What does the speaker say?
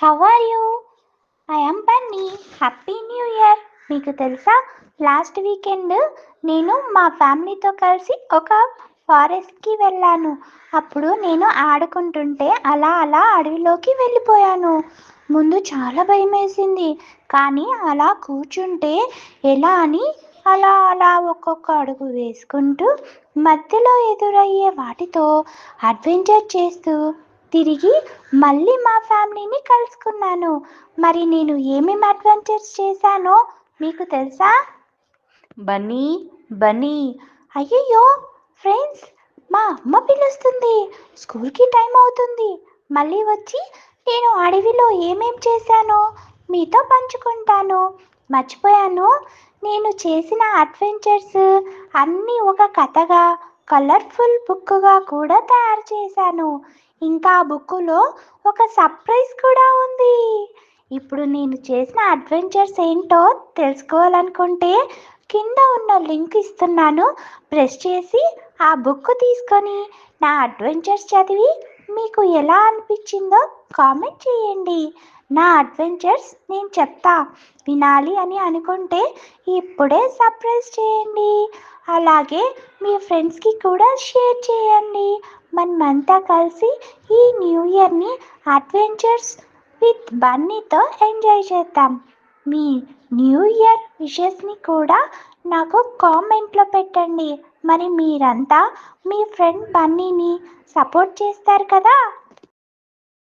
How are you? I am Bunny. Happy new year. మీకు తెలుసా, last weekend నేను మా ఫ్యామిలీతో కలిసి ఒక ఫారెస్ట్కి వెళ్ళాను. అప్పుడు నేను ఆడుకుంటుంటే అలా అలా అడవిలోకి వెళ్ళిపోయాను. ముందు చాలా భయం వేసింది, కానీ అలా కూర్చుంటే ఎలా అని అలా అలా ఒక్కొక్క అడుగు వేసుకుంటూ మధ్యలో ఎదురయ్యే వాటితో అడ్వెంచర్ చేస్తూ తిరిగి మళ్ళీ మా ఫ్యామిలీని కలుసుకున్నాను. మరి నేను ఏమేమి అడ్వెంచర్స్ చేశానో మీకు తెలుసా? బన్నీ బన్నీ అయ్యయ్యో ఫ్రెండ్స్, మా అమ్మ పిలుస్తుంది, స్కూల్కి టైం అవుతుంది. మళ్ళీ వచ్చి నేను అడవిలో ఏమేం చేశానో మీతో పంచుకుంటాను. మర్చిపోయాను, నేను చేసిన అడ్వెంచర్స్ అన్నీ ఒక కథగా, కలర్ఫుల్ బుక్గా కూడా తయారు చేశాను. ఇంకా ఆ బుక్కులో ఒక సర్ప్రైజ్ కూడా ఉంది. ఇప్పుడు నేను చేసిన అడ్వెంచర్స్ ఏంటో తెలుసుకోవాలనుకుంటే కింద ఉన్న లింక్ ఇస్తున్నాను. ప్రెస్ చేసి ఆ బుక్ తీసుకొని నా అడ్వెంచర్స్ చదివి మీకు ఎలా అనిపించిందో కామెంట్ చేయండి. నా అడ్వెంచర్స్ నేను చెప్తా, వినాలి అని అనుకుంటే ఇప్పుడే సర్ప్రైజ్ చేయండి. అలాగే మీ ఫ్రెండ్స్కి కూడా షేర్ చేయండి. మనమంతా కలిసి ఈ న్యూ ఇయర్ని అడ్వెంచర్స్ విత్ బన్నీతో ఎంజాయ్ చేద్దాం. మీ న్యూ ఇయర్ విషెస్ని కూడా నాకు కామెంట్లో పెట్టండి. మరి మీరంతా మీ ఫ్రెండ్ బన్నీని సపోర్ట్ చేస్తారు కదా.